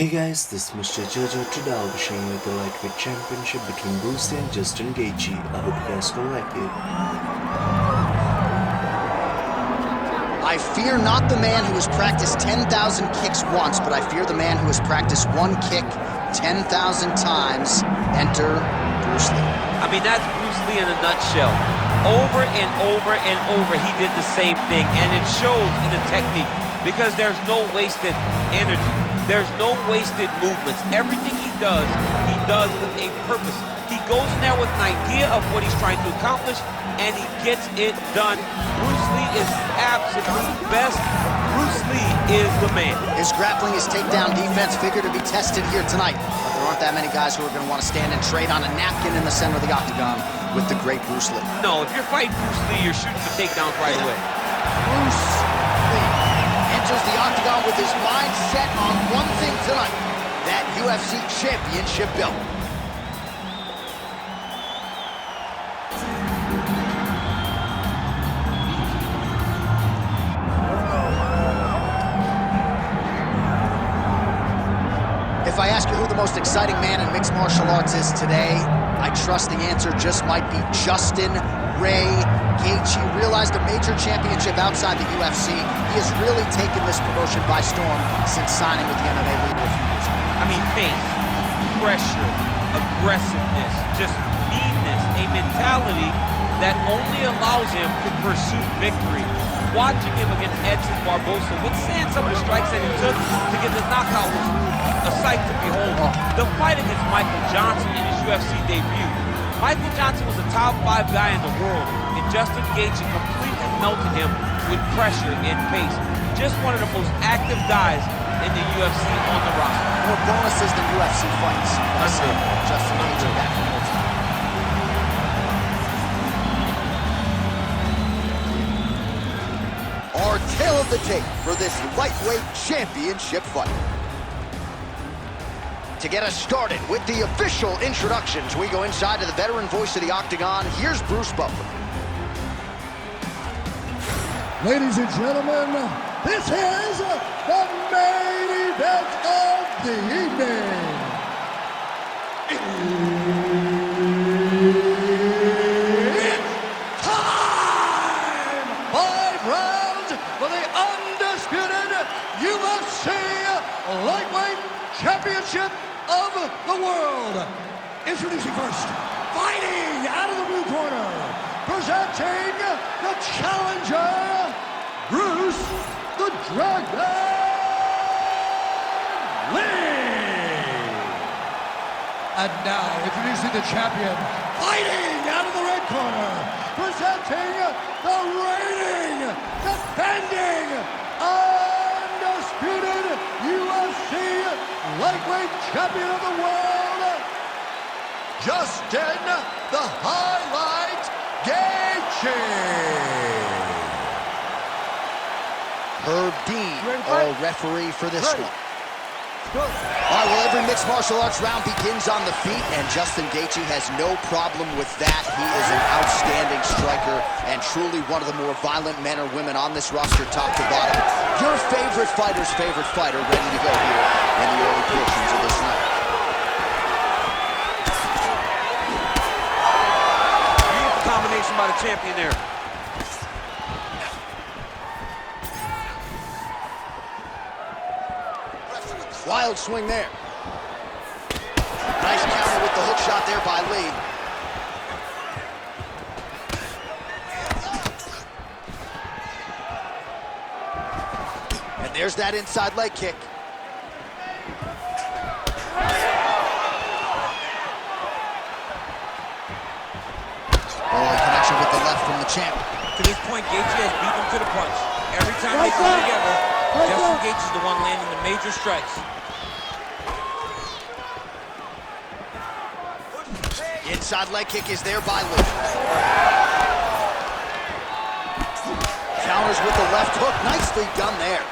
Hey guys, this is Mr. Jojo. Today I'll be showing you the lightweight championship between Gaethje and Justin Gaethje. I hope you guys gonna like it. I fear not the man who has practiced 10,000 kicks once, but I fear the man who has practiced one kick 10,000 times. Enter Bruce Lee. I mean, that's Bruce Lee in a nutshell. Over and over and over, he did the same thing, and it shows in the technique because there's no wasted energy. There's no wasted movements. Everything he does with a purpose. He goes in there with an idea of what he's trying to accomplish, and he gets it done. Bruce Lee is absolute best. Bruce Lee is the man. His grappling, his takedown defense figure to be tested here tonight. But there aren't that many guys who are going to want to stand and trade on a napkin in the center of the octagon with the great Bruce Lee. No, if you're fighting Bruce Lee, you're shooting for takedowns right away. Bruce Lee enters the octagon with his mind set on one thing tonight, that UFC championship belt. If I ask you who the most exciting man in mixed martial arts is today, I trust the answer just might be Justin Ray Gaethje. Realized a major championship outside the UFC. He has really taken this promotion by storm since signing with the MMA league a few years ago. I mean, pace, pressure, aggressiveness, just meanness, a mentality that only allows him to pursue victory. Watching him against Edson Barbosa, withstand some of the strikes that he took to get the knockout was a sight to behold. The fight against Michael Johnson in his UFC debut. Michael Johnson was a top 5 guy in the world, and Justin Gaethje completely melted him with pressure and pace. Just one of the most active guys in the UFC on the roster. More bonuses than UFC fights. Justin Gaethje back from the time. Our tale of the tape for this lightweight championship fight. To get us started with the official introductions, we go inside to the veteran voice of the octagon. Here's Bruce Buffer. Ladies and gentlemen, this is the main event of the evening. It's time! 5 rounds for the undisputed UFC Lightweight Championship of the world. Introducing first, fighting out of the blue corner, presenting the challenger, Bruce the Dragon Lee. And now, introducing the champion, fighting out of the red corner, presenting the reigning, defending, undisputed UFC lightweight champion of the world, Justin the Highlight Gaethje. Herb Dean, our referee for this one. All right, well, every mixed martial arts round begins on the feet, and Justin Gaethje has no problem with that. He is an outstanding striker and truly one of the more violent men or women on this roster, top to bottom. Your favorite fighter's favorite fighter ready to go here in the early portions of this night. Beautiful combination by the champion there. Wild swing there. Nice counter with the hook shot there by Lee. And there's that inside leg kick. Oh, connection with the left from the champ. To this point, Gaethje has beat him to the punch. Every time they come together, Justin Gaethje is the one landing the major strikes. Inside leg kick is there by Lee. Counters with the left hook. Nicely done there.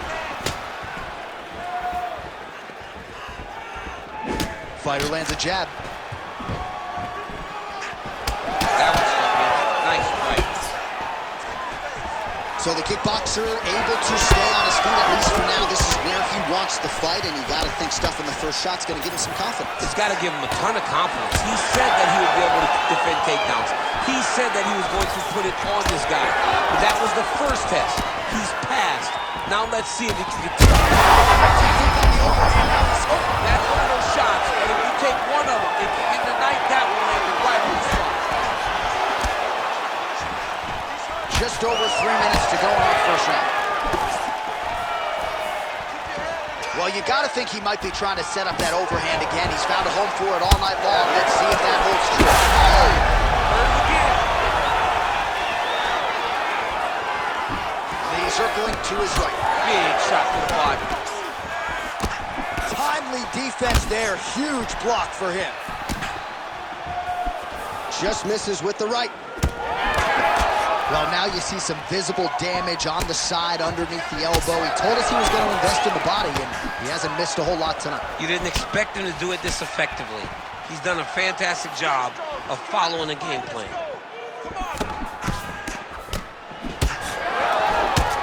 Fighter lands a jab. That was nice fight. So the kickboxer able to stay on his feet, at least for now. This is where he wants wants the fight, and you got to think stuff in the first shot's going to give him some confidence. It's got to give him a ton of confidence. He said that he would be able to defend takedowns. He said that he was going to put it on this guy. But that was the first test. He's passed. Now let's see if he can get That's one of those shots, but if you take one of them, if you get the night, that will land it right on the spot. Just over 3 minutes to go in our first round. Well, you got to think he might be trying to set up that overhand again. He's found a home for it all night long. Let's see if that holds true. Oh! Knee circling to his right. Big shot to the body. Timely defense there. Huge block for him. Just misses with the right. Well, now you see some visible damage on the side underneath the elbow. He told us he was going to invest in the body, and he hasn't missed a whole lot tonight. You didn't expect him to do it this effectively. He's done a fantastic job of following a game plan.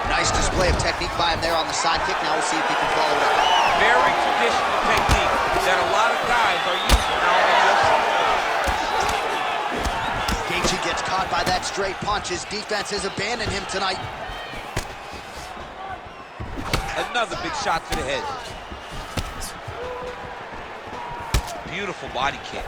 Nice display of technique by him there on the side kick. Now we'll see if he can follow it up. Very traditional technique that a lot of guys are using now in the UFC. Gaethje gets caught by that straight punch. His defense has abandoned him tonight. Another big shot to the head. Beautiful body kick.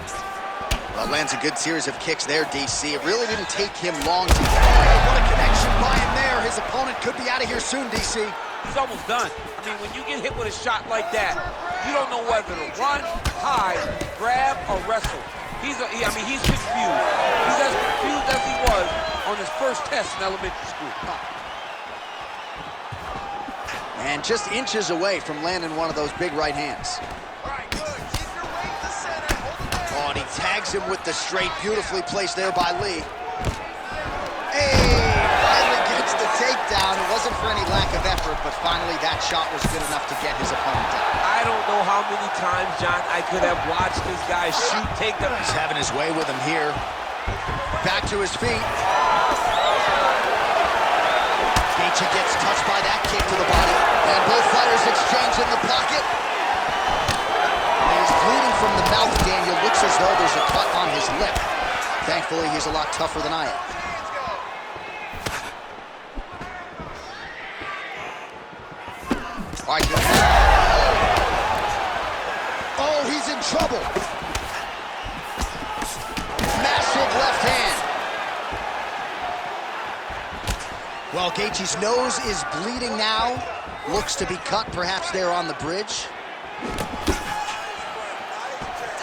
Well, lands a good series of kicks there, DC. It really didn't take him long to get. Oh, what a connection by him there. His opponent could be out of here soon, DC. He's almost done. I mean, when you get hit with a shot like that, you don't know whether to run, hide, grab, or wrestle. He's confused. He's as confused as he was on his first test in elementary school. And just inches away from landing one of those big right hands. Oh, and he tags him with the straight. Beautifully placed there by Lee. Hey, finally gets the takedown. It wasn't for any lack of effort, but finally that shot was good enough to get his opponent down. I don't know how many times, John, I could have watched this guy shoot takedowns. He's having his way with him here. Back to his feet. Gaethje gets touched by that kick to the body. And both fighters exchange in the pocket. He's bleeding from the mouth, Daniel. Looks as though there's a cut on his lip. Thankfully, he's a lot tougher than I am. All right, good. Oh, he's in trouble. Massive left hand. Well, Gaethje's nose is bleeding now. Looks to be cut, perhaps there on the bridge.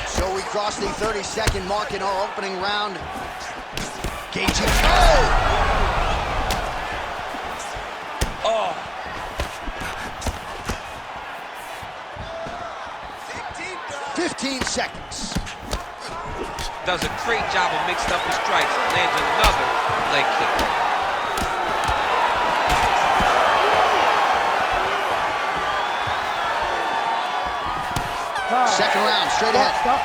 So we cross the 30-second mark in our opening round. Gaethje, Oh! 15 seconds. Does a great job of mixing up his strikes. Lands another leg kick. Second round, straight ahead. Stop.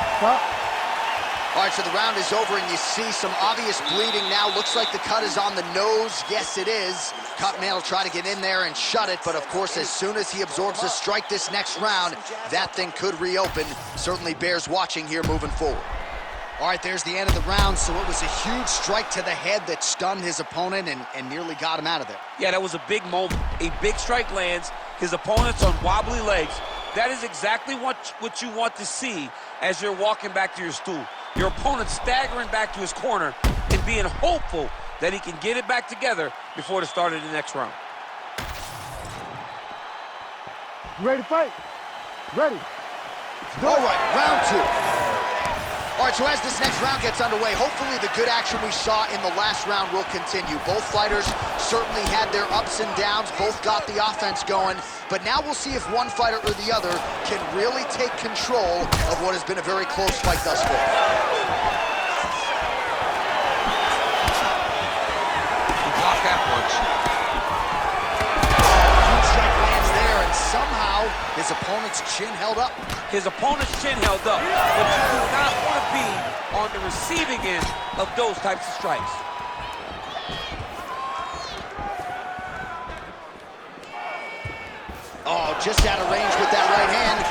All right, so the round is over, and you see some obvious bleeding now. Looks like the cut is on the nose. Yes, it is. Cutman will try to get in there and shut it, but of course, as soon as he absorbs a strike this next round, that thing could reopen. Certainly bears watching here moving forward. All right, there's the end of the round, so it was a huge strike to the head that stunned his opponent and nearly got him out of there. Yeah, that was a big moment. A big strike lands. His opponent's on wobbly legs. That is exactly what you want to see as you're walking back to your stool. Your opponent staggering back to his corner and being hopeful that he can get it back together before the start of the next round. You ready to fight? Ready. All right, round two. All right, so as this next round gets underway, hopefully the good action we saw in the last round will continue. Both fighters certainly had their ups and downs. Both got the offense going. But now we'll see if one fighter or the other can really take control of what has been a very close fight thus far. Block that punch. Huge strike lands there, and somehow his opponent's chin held up. His opponent's chin held up, but you do not want to be on the receiving end of those types of strikes. Oh, just out of range with that right hand.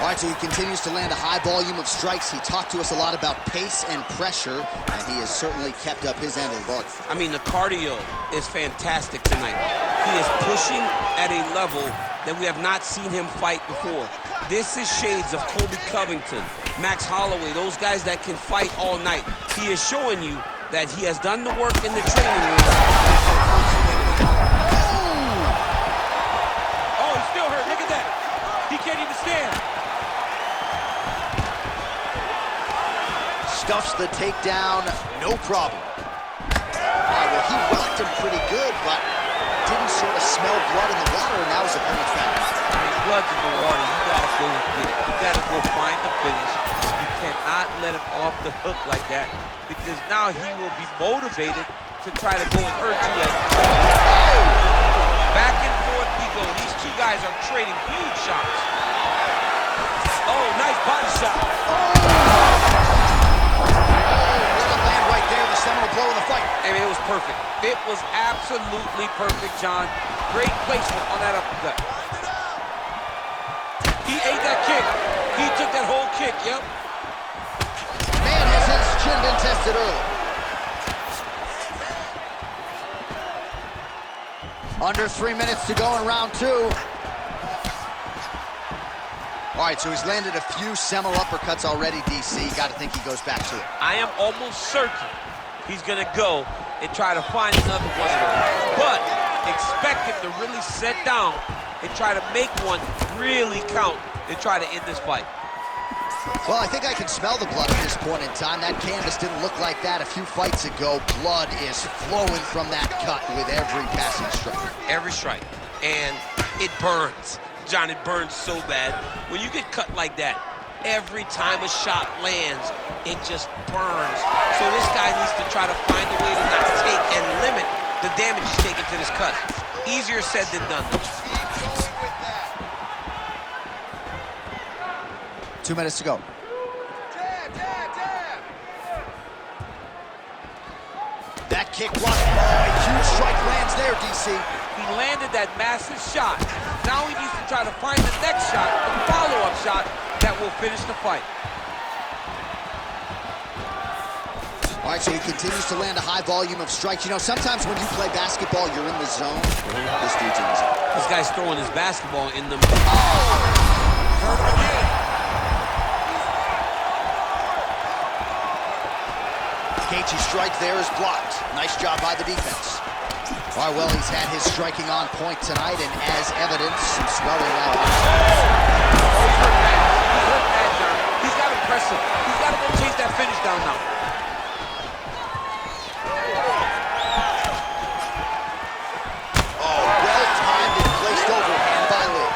All right, so he continues to land a high volume of strikes. He talked to us a lot about pace and pressure, and he has certainly kept up his end of the bargain. I mean, the cardio is fantastic tonight. He is pushing at a level that we have not seen him fight before. This is shades of Colby Covington, Max Holloway, those guys that can fight all night. He is showing you that he has done the work in the training room. Oh, he's still hurt. Look at that. He can't even stand. Stuffs the takedown, no problem. All right, well, he rocked him pretty good, but didn't sort of smell blood in the water, and now his opponent found it. I mean, blood's in the water. You gotta go get it. You gotta go find the finish. You cannot let him off the hook like that, because now he will be motivated to try to go and hurt you. Back and forth we go. These two guys are trading huge shots. Oh, nice body shot. Land right there, the seminal blow of the fight. I mean, it was perfect. It was absolutely perfect, John. Great placement on that uppercut. He ate that kick. He took that whole kick, yep. Man, has his chin been tested early. Under 3 minutes to go in round 2. All right, so he's landed a few seminal uppercuts already, DC. Got to think he goes back to it. I am almost certain he's going to go and try to find another one of those. But expect him to really sit down and try to make one really count and try to end this fight. Well, I think I can smell the blood at this point in time. That canvas didn't look like that a few fights ago. Blood is flowing from that cut with every passing strike. Every strike. And it burns. John, it burns so bad. When you get cut like that, every time a shot lands, it just burns. So this guy needs to try to find a way to not take and limit the damage he's taking to this cut. Easier said than done. 2 minutes to go. That kick block. Oh, a huge strike lands there, DC. He landed that massive shot. Now he needs to try to find the next shot, the follow-up shot that will finish the fight. All right, so he continues to land a high volume of strikes. You know, sometimes when you play basketball, you're in the zone. This dude's in the zone. This guy's throwing his basketball in the... Hurt again. Gaethje's strike there is blocked. Nice job by the defense. All right, well, he's had his striking on point tonight, and as evidence, some swelling out. Oh, he's hurt bad. He's hurt bad, John. He's got to press him. He's got to go chase that finish down now. Oh, well-timed and placed overhand by Lee.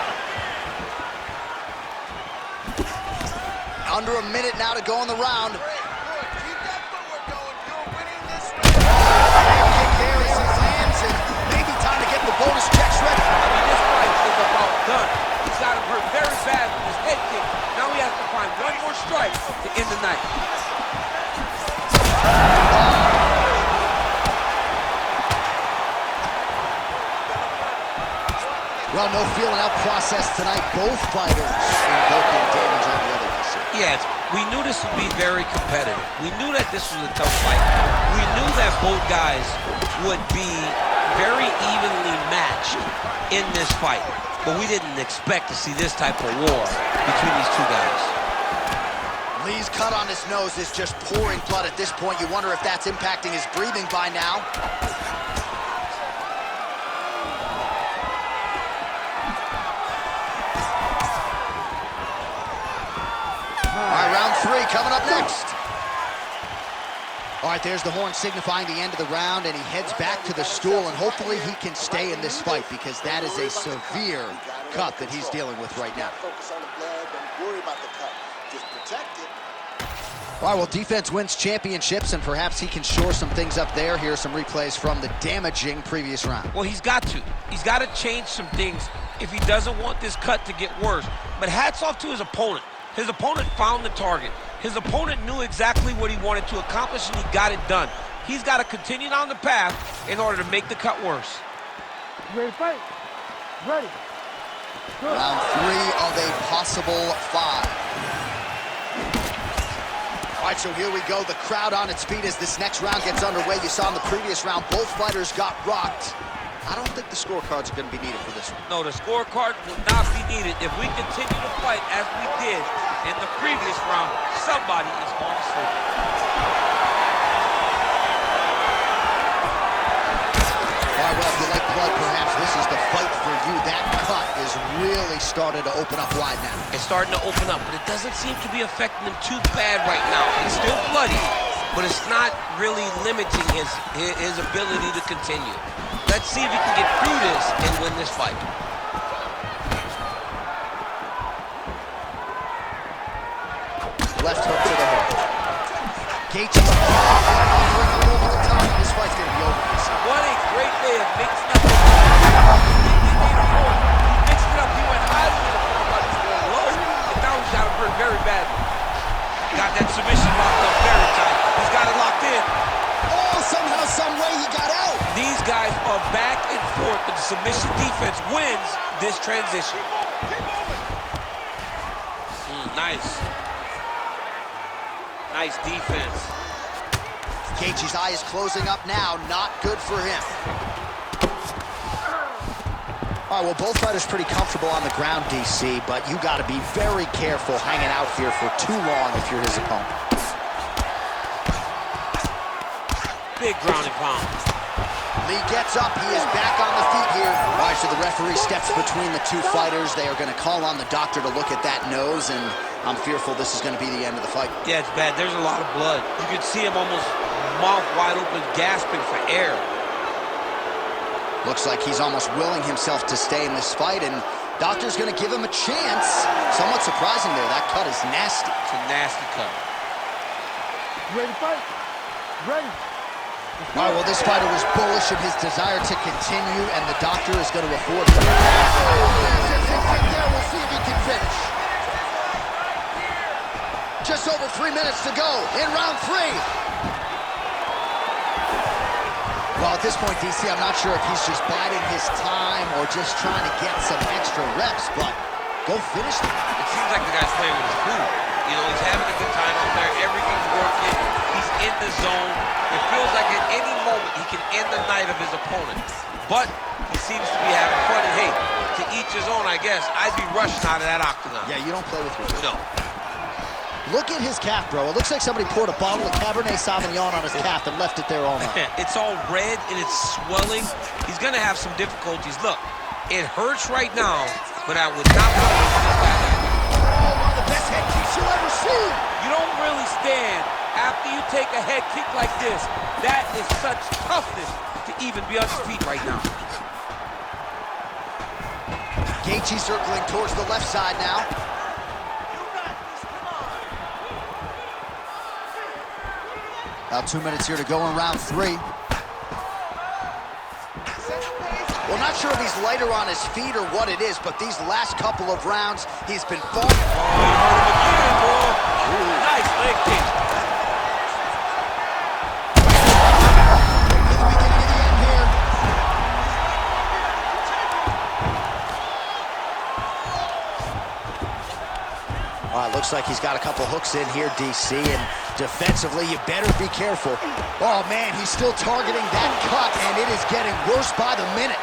Under a minute now to go in the round. Bonus checks ready. I mean, this fight is about done. He's got him hurt very bad with his head kick. Now he has to find one more strike to end the night. Well, no feeling out process tonight. Both fighters invoking damage on the other. Yes, we knew this would be very competitive. We knew that this was a tough fight. We knew that both guys would be very evenly matched in this fight, but we didn't expect to see this type of war between these two guys. Lee's cut on his nose is just pouring blood at this point. You wonder if that's impacting his breathing by now. All right, round 3 coming up next. All right, there's the horn signifying the end of the round, and he heads back to the stool, and hopefully he can stay in this fight, because that is a severe cut that he's dealing with right now. All right, well, defense wins championships, and perhaps he can shore some things up there. Here are some replays from the damaging previous round. Well, he's got to. He's got to change some things if he doesn't want this cut to get worse. But hats off to his opponent. His opponent found the target. His opponent knew exactly what he wanted to accomplish, and he got it done. He's got to continue down the path in order to make the cut worse. You ready to fight? Ready. Round 3 of a possible 5. All right, so here we go. The crowd on its feet as this next round gets underway. You saw in the previous round, both fighters got rocked. I don't think the scorecards are going to be needed for this one. No, the scorecard will not be needed. If we continue to fight as we did in the previous round, somebody is going to sleep. All right, well, if you like blood, perhaps this is the fight for you. That cut is really started to open up wide now. It's starting to open up, but it doesn't seem to be affecting him too bad right now. It's still bloody, but it's not really limiting his ability to continue. Let's see if he can get through this and win this fight. Left hook to the head. Gaethje's over the top. This fight's going to be over. What a great way of mixing up the He mixed it up. He went high with the form, but he's going low. And now he's got him hurt very badly. Got that submission locked up very tight. He's got it locked in. Oh, somehow, some way he got out. These guys are back and forth, but the submission defense wins this transition. Nice. Nice defense. Gaethje's eye is closing up now. Not good for him. All right, well, both fighters pretty comfortable on the ground, DC, but you got to be very careful hanging out here for too long if you're his opponent. Big ground and pound. Lee gets up. He is back on the feet here. All right, so the referee steps between the two fighters. They are going to call on the doctor to look at that nose, and I'm fearful this is going to be the end of the fight. Yeah, it's bad. There's a lot of blood. You can see him almost mouth wide open, gasping for air. Looks like he's almost willing himself to stay in this fight, and doctor's going to give him a chance. Somewhat surprising there. That cut is nasty. It's a nasty cut. Ready to fight? Ready. All right, well, this fighter was bullish of his desire to continue, and the doctor is going to afford him. We'll see if he can finish. Just over 3 minutes to go in round 3. Well, at this point, DC, I'm not sure if he's just biding his time or just trying to get some extra reps, but go finish them. It seems like the guy's playing with his food. You know, he's having a good time out there. Everything's working. He's in the zone. It feels like at any moment he can end the night of his opponent. But he seems to be having fun. And hey, to each his own, I guess. I'd be rushing out of that octagon. Yeah, you don't play with your food. No. Look at his calf, bro. It looks like somebody poured a bottle of Cabernet Sauvignon on his calf and left it there all night. It's all red and it's swelling. He's going to have some difficulties. Look, it hurts right now, but I would not want to lose this guy. Oh, one of the best head kicks you'll ever see. You don't really stand after you take a head kick like this. That is such toughness to even be on his feet right now. Gaethje circling towards the left side now. About 2 minutes here to go in round 3. Well, not sure if he's lighter on his feet or what it is, but these last couple of rounds, he's been fought. Oh, you hurt him again, boy. Nice leg kick. At the beginning of the end here. All right, looks like he's got a couple hooks in here, DC, and defensively, you better be careful. Oh, man, he's still targeting that cut, and it is getting worse by the minute.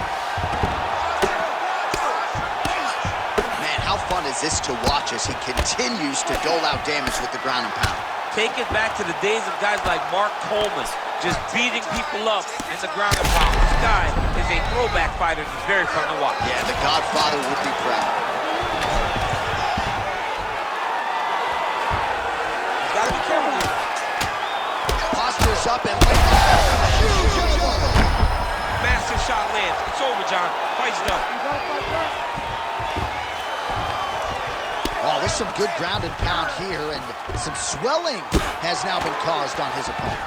Man, how fun is this to watch as he continues to dole out damage with the ground and pound? Take it back to the days of guys like Mark Coleman, just beating people up in the ground and pound. This guy is a throwback fighter. He's very fun to watch. Yeah, the Godfather would be proud. He's got to be careful. Postures up and huge elbow. Massive shot lands. It's over, John. Fight's done. Oh, there's some good ground and pound here, and some swelling has now been caused on his opponent.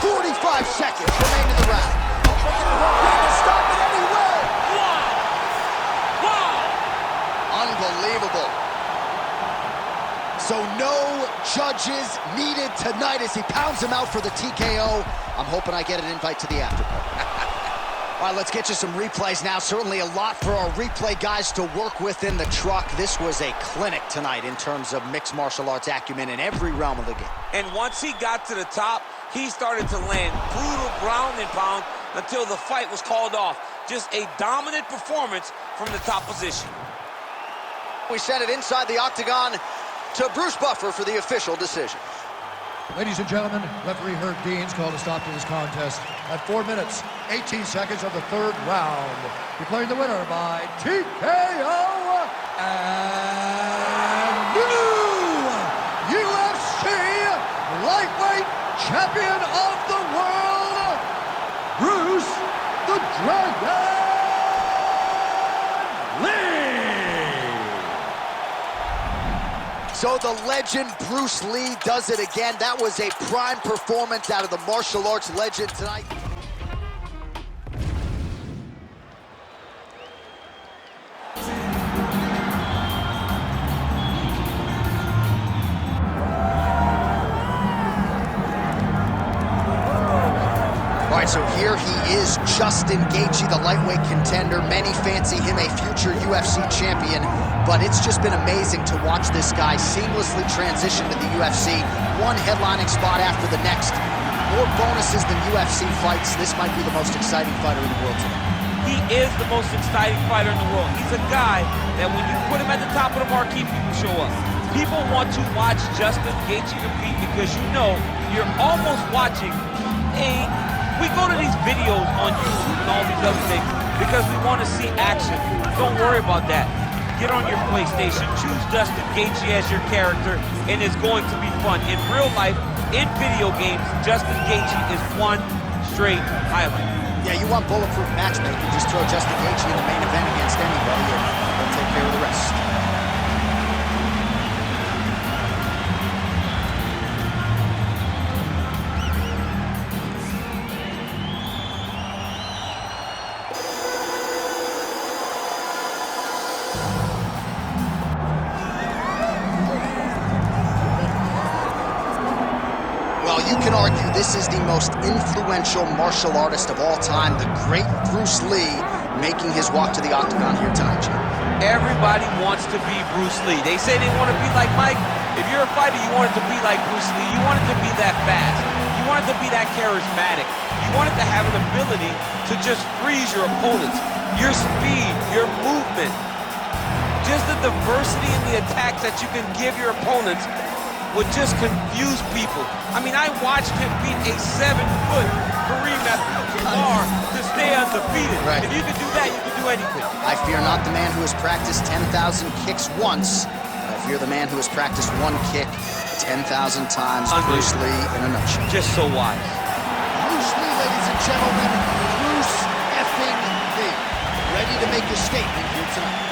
45 seconds remain in the round. Stop it anyway. Wow! Unbelievable. So no judges needed tonight as he pounds him out for the TKO. I'm hoping I get an invite to the after party. All All right, let's get you some replays now. Certainly a lot for our replay guys to work with in the truck. This was a clinic tonight in terms of mixed martial arts acumen in every realm of the game. And once he got to the top, he started to land brutal ground and pound until the fight was called off. Just a dominant performance from the top position. We sent it inside the octagon to Bruce Buffer for the official decision. Ladies and gentlemen, referee Herb Dean's called a stop to this contest at 4 minutes, 18 seconds of the third round. Declaring the winner by TKO and new UFC lightweight champion of the world, Bruce the Dragon Lee. So the legend Bruce Lee does it again. That was a prime performance out of the martial arts legend tonight. All right, so here he is, Justin Gaethje, the lightweight contender. Many fancy him a future UFC champion, but it's just been amazing to watch this guy seamlessly transition to the UFC, one headlining spot after the next. More bonuses than UFC fights. This might be the most exciting fighter in the world today. He is the most exciting fighter in the world. He's a guy that when you put him at the top of the marquee, people show up. People want to watch Justin Gaethje compete because you know you're almost watching we go to these videos on YouTube and all these other things because we want to see action. Don't worry about that. Get on your PlayStation, choose Justin Gaethje as your character, and it's going to be fun. In real life, in video games, Justin Gaethje is one straight highlight. Yeah, you want bulletproof matchmaking, just throw Justin Gaethje in the main event against anybody and they'll take care of the rest. Well, you can argue this is the most influential martial artist of all time, the great Bruce Lee, making his walk to the octagon here tonight, Jim. Everybody wants to be Bruce Lee. They say they want to be like Mike. If you're a fighter, you want it to be like Bruce Lee. You want it to be that fast. You want it to be that charismatic. You want it to have an ability to just freeze your opponents. Your speed, your movement, just the diversity in the attacks that you can give your opponents would just confuse people. I mean, I watched him beat a 7-foot Kareem Abdul-Jabbar to stay undefeated. Right. If you can do that, you can do anything. I fear not the man who has practiced 10,000 kicks once. I fear the man who has practiced one kick 10,000 times. Bruce Lee in a nutshell. Just so wise. Bruce Lee, ladies and gentlemen. Bruce effing Lee. Ready to make a statement here tonight.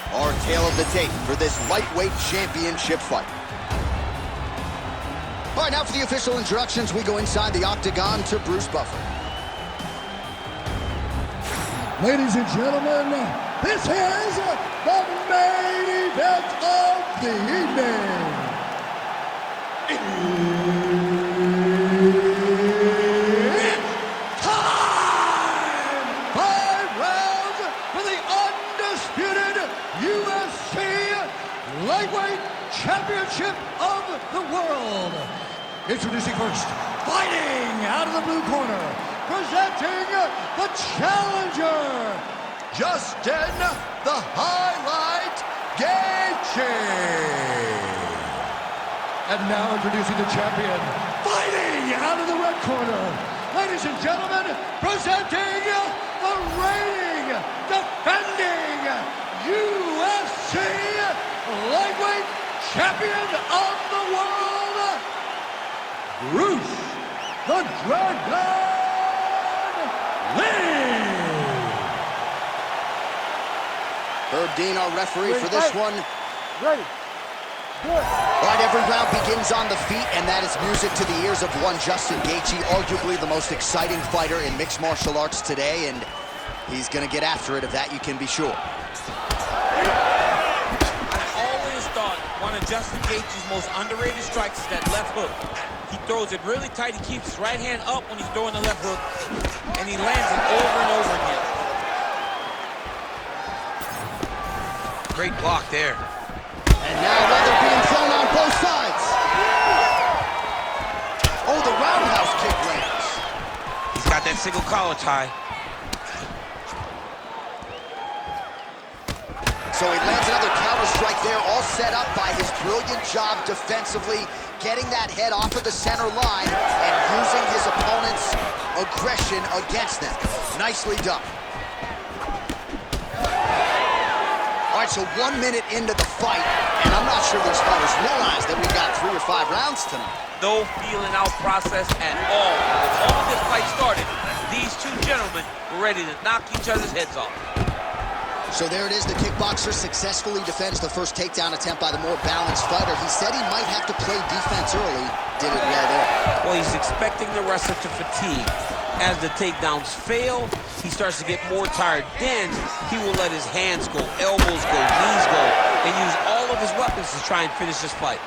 Our tale of the tape for this lightweight championship fight. All right, now for the official introductions, we go inside the octagon to Bruce Buffer. Ladies and gentlemen, this is the main event of the evening. It's time! 5 rounds for the undisputed UFC Lightweight Championship of the World. Introducing first, fighting out of the blue corner, presenting the challenger, Justin the Highlight Gaethje. And now introducing the champion, fighting out of the red corner, ladies and gentlemen, presenting the reigning, defending UFC Lightweight Champion of the World, Bruce the Dragon Lee. Herb Dean, our referee for this one. Ready. Good. All right, every round begins on the feet, and that is music to the ears of one Justin Gaethje, arguably the most exciting fighter in mixed martial arts today, and he's going to get after it, of that you can be sure. I've always thought one of Justin Gaethje's most underrated strikes is that left hook. He throws it really tight. He keeps his right hand up when he's throwing the left hook, and he lands it over and over again. Great block there. And now leather being thrown on both sides. Oh, the roundhouse kick lands. He's got that single collar tie. So he lands another counter strike there, all set up by his brilliant job defensively, getting that head off of the center line and using his opponent's aggression against them. Nicely done. All right, so 1 minute into the fight, and I'm not sure these fighters realize that we've got 3 or 5 rounds tonight. No feeling out process at all. The moment this fight started, these two gentlemen were ready to knock each other's heads off. So there it is, the kickboxer successfully defends the first takedown attempt by the more balanced fighter. He said he might have to play defense early, did it well there. Well, he's expecting the wrestler to fatigue. As the takedowns fail, he starts to get more tired. Then he will let his hands go, elbows go, knees go, and use all of his weapons to try and finish this fight.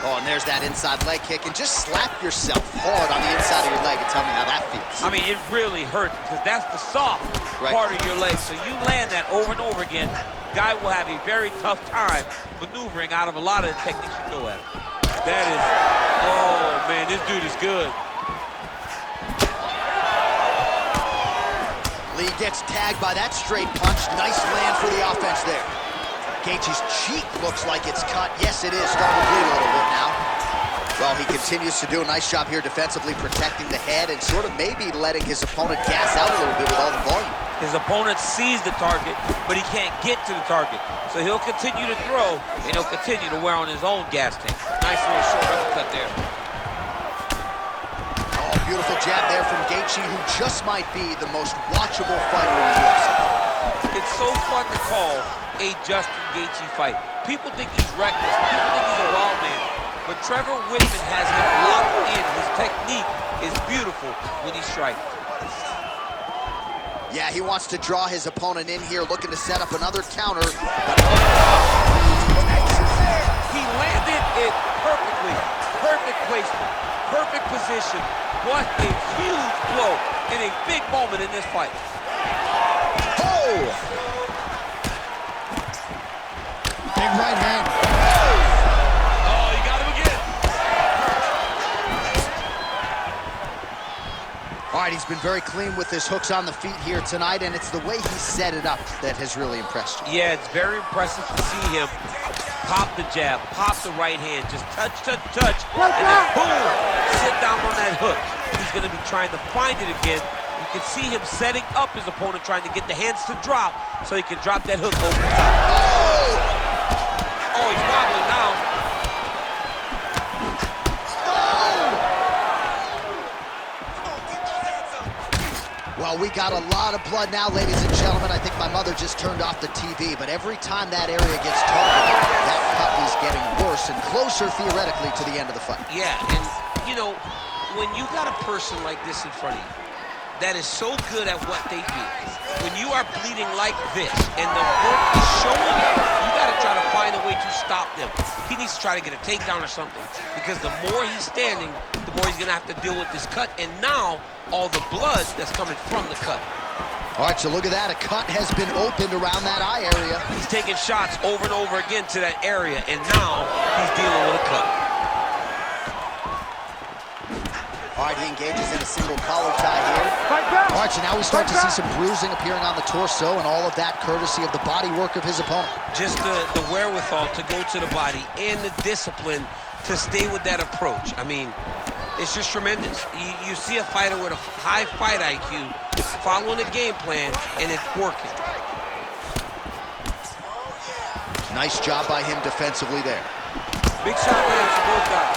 Oh, and there's that inside leg kick, and just slap yourself hard on the inside of your leg and tell me how that feels. I mean, it really hurts because that's the soft part of your leg. So you land that over and over again, guy will have a very tough time maneuvering out of a lot of the techniques you go at. That is, oh man, this dude is good. Lee gets tagged by that straight punch. Nice land for the offense there. Gaethje's cheek looks like it's cut. Yes, it is. Starting to bleed a little bit now. Well, he continues to do a nice job here defensively, protecting the head and sort of maybe letting his opponent gas out a little bit with all the volume. His opponent sees the target, but he can't get to the target. So he'll continue to throw, and he'll continue to wear on his own gas tank. Nice little short uppercut there. Oh, beautiful jab there from Gaethje, who just might be the most watchable fighter in the UFC. It's so fun to call a Justin Gaethje fight. People think he's reckless. People think he's a wild man. But Trevor Whitman has him locked in. His technique is beautiful when he strikes. Yeah, he wants to draw his opponent in here, looking to set up another counter. He landed it perfectly. Perfect placement. Perfect position. What a huge blow in a big moment in this fight. Oh! Big right hand. Oh, you got him again. All right, he's been very clean with his hooks on the feet here tonight, and it's the way he set it up that has really impressed you. Yeah, it's very impressive to see him pop the jab, pop the right hand, just touch, touch, touch, and then boom, sit down on that hook. He's going to be trying to find it again. You can see him setting up his opponent, trying to get the hands to drop so he can drop that hook over the top. Oh, he's wobbling now. Well, we got a lot of blood now, ladies and gentlemen. I think my mother just turned off the TV, but every time that area gets targeted, that cut is getting worse and closer, theoretically, to the end of the fight. Yeah, and, you know, when you got a person like this in front of you that is so good at what they do, when you are bleeding like this and the work is showing up, you got to try to find a way to stop them. He needs to try to get a takedown or something, because the more he's standing, the more he's going to have to deal with this cut, and now all the blood that's coming from the cut. All right, so look at that. A cut has been opened around that eye area. He's taking shots over and over again to that area, and now he's dealing with a cut. All right, he engages in a single collar tie here. All right, so now we start to see some bruising appearing on the torso, and all of that courtesy of the body work of his opponent. Just the wherewithal to go to the body and the discipline to stay with that approach. I mean, it's just tremendous. You see a fighter with a high fight IQ following a game plan, and it's working. Nice job by him defensively there. Big shot lands for both guys.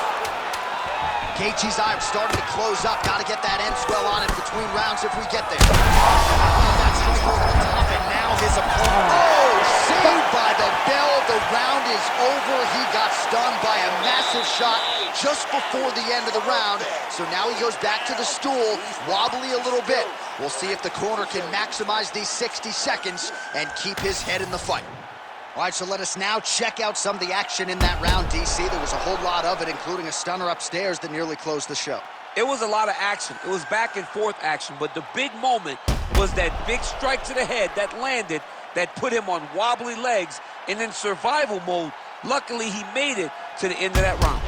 Gaethje's eye starting to close up. Got to get that end swell on it between rounds if we get there. That's over the top, and now his opponent. Oh, saved by the bell. The round is over. He got stunned by a massive shot just before the end of the round. So now he goes back to the stool, wobbly a little bit. We'll see if the corner can maximize these 60 seconds and keep his head in the fight. All right, so let us now check out some of the action in that round, DC. There was a whole lot of it, including a stunner upstairs that nearly closed the show. It was a lot of action. It was back and forth action, but the big moment was that big strike to the head that landed, that put him on wobbly legs, and in survival mode, luckily he made it to the end of that round.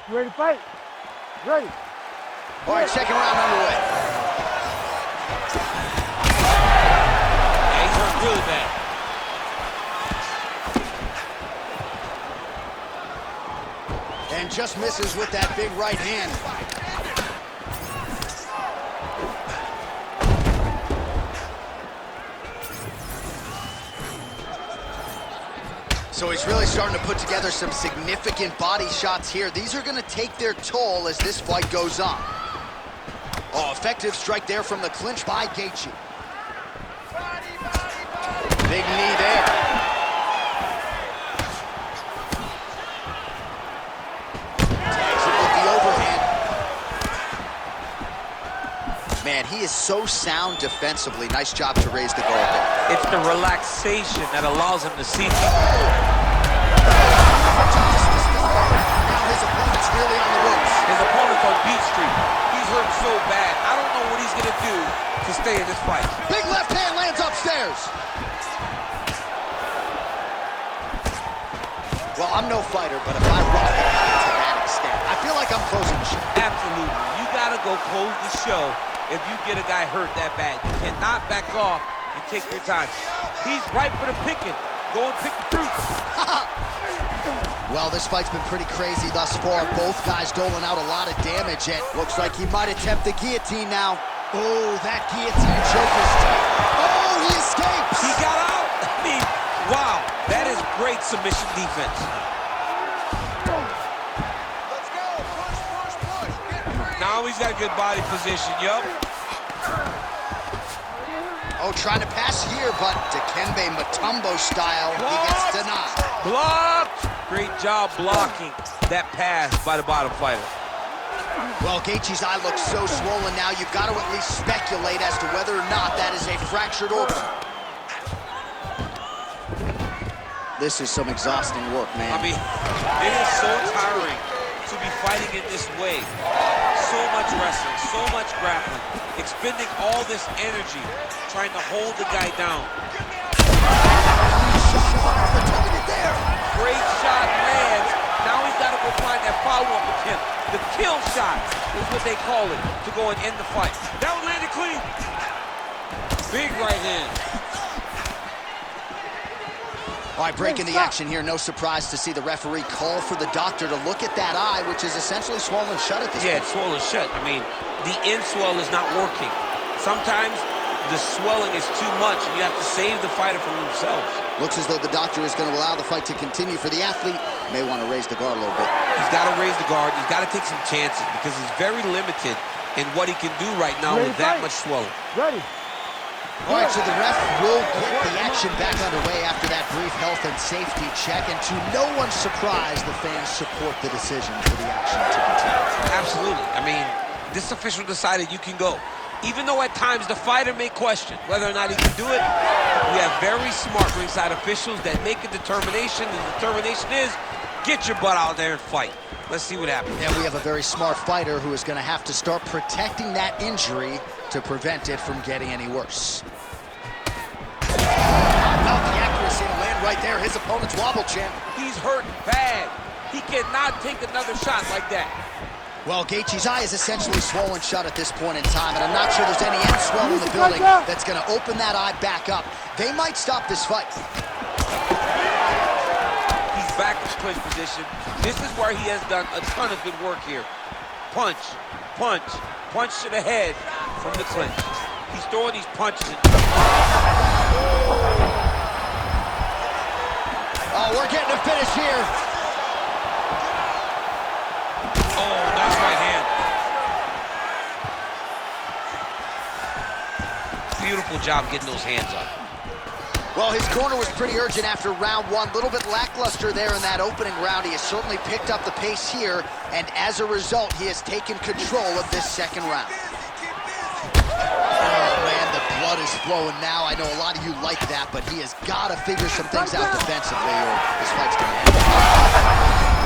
You ready to fight? Ready. All right, second round underway. Yeah, he's hurt really bad. And just misses with that big right hand. So he's really starting to put together some significant body shots here. These are going to take their toll as this fight goes on. Oh, effective strike there from the clinch by Gaethje. Big knee there. Tags it with the overhand. Man, he is so sound defensively. Nice job to raise the guard there. It's the relaxation that allows him to see. Now his opponent's really on the ropes. His opponent's on Beat Street. He's hurt so bad. I don't know what he's going to do to stay in this fight. Big left hand lands upstairs. Well, I'm no fighter, but if I rock it to that extent, I feel like I'm closing the show. Absolutely. You got to go close the show if you get a guy hurt that bad. You cannot back off and take your time. He's ripe for the picking. Go and pick the fruit. Well, this fight's been pretty crazy thus far. Both guys doling out a lot of damage, and looks like he might attempt the guillotine now. Oh, that guillotine choke is tight. Oh, he escapes! He got out. I mean, wow. That is great submission defense. Let's go. Push, push, push. Get free. Now he's got good body position. Yup. Oh, trying to pass here, but Dikembe Mutombo style, he gets denied. Blocked. Great job blocking that pass by the bottom fighter. Well, Gaethje's eye looks so swollen now, you've got to at least speculate as to whether or not that is a fractured organ. This is some exhausting work, man. I mean, it is so tiring to be fighting in this way. So much wrestling, so much grappling, expending all this energy, trying to hold the guy down. Great shot lands. Now he's got to go find that follow-up attempt. The kill shot is what they call it, to go and end the fight. That one landed clean. Big right hand. All right, breaking the action here. No surprise to see the referee call for the doctor to look at that eye, which is essentially swollen shut at this point. Yeah, it's swollen shut. I mean, the end swell is not working. Sometimes the swelling is too much, and you have to save the fighter from themselves. Looks as though the doctor is going to allow the fight to continue. For the athlete, may want to raise the guard a little bit. He's got to raise the guard. He's got to take some chances because he's very limited in what he can do right now with that much swelling. Ready. All right, so the ref will get the action back underway after that brief health and safety check, and to no one's surprise, the fans support the decision for the action to continue. Absolutely. I mean, this official decided you can go. Even though at times the fighter may question whether or not he can do it, we have very smart ringside officials that make a determination. The determination is, get your butt out there and fight. Let's see what happens. And we have a very smart fighter who is going to have to start protecting that injury to prevent it from getting any worse. Not the accuracy to land right there. His opponent's wobble champ. He's hurt bad. He cannot take another shot like that. Well, Gaethje's eye is essentially swollen shut at this point in time, and I'm not sure there's any end swell in the building that's going to open that eye back up. They might stop this fight. He's back in clinch position. This is where he has done a ton of good work here. Punch, punch, punch to the head from the clinch. He's throwing these punches. Oh, we're getting a finish here. Oh, nice right hand. Beautiful job getting those hands up. Well, his corner was pretty urgent after round one. A little bit lackluster there in that opening round. He has certainly picked up the pace here, and as a result, he has taken control of this second round. is flowing now. I know a lot of you like that, but he has got to figure some things out defensively, or this fight's going to end.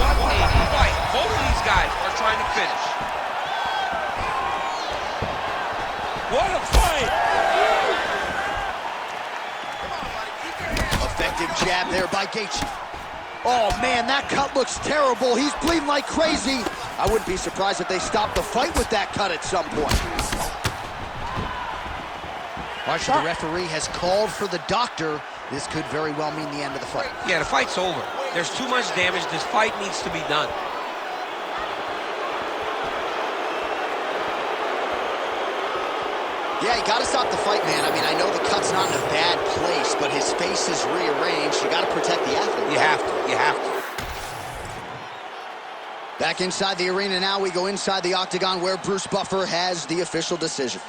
What a fight. Both of these guys are trying to finish. What a fight! Effective jab there by Gaethje. Oh, man, that cut looks terrible. He's bleeding like crazy. I wouldn't be surprised if they stopped the fight with that cut at some point. Marshall, the referee has called for the doctor. This could very well mean the end of the fight. Yeah, the fight's over. There's too much damage. This fight needs to be done. Yeah, you got to stop the fight, man. I mean, I know the cut's not in a bad place, but his face is rearranged. You got to protect the athlete. You have to. You have to. Back inside the arena now, we go inside the octagon where Bruce Buffer has the official decision.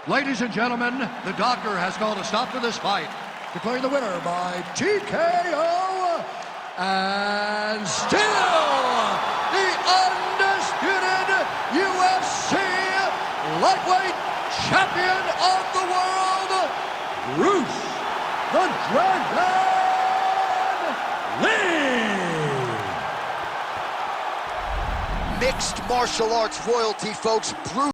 Ladies and gentlemen, the doctor has called a stop to this fight, declaring the winner by TKO, and still the undisputed UFC lightweight champion of the world, Bruce the Dragon Lee. Mixed martial arts royalty, folks. Bruce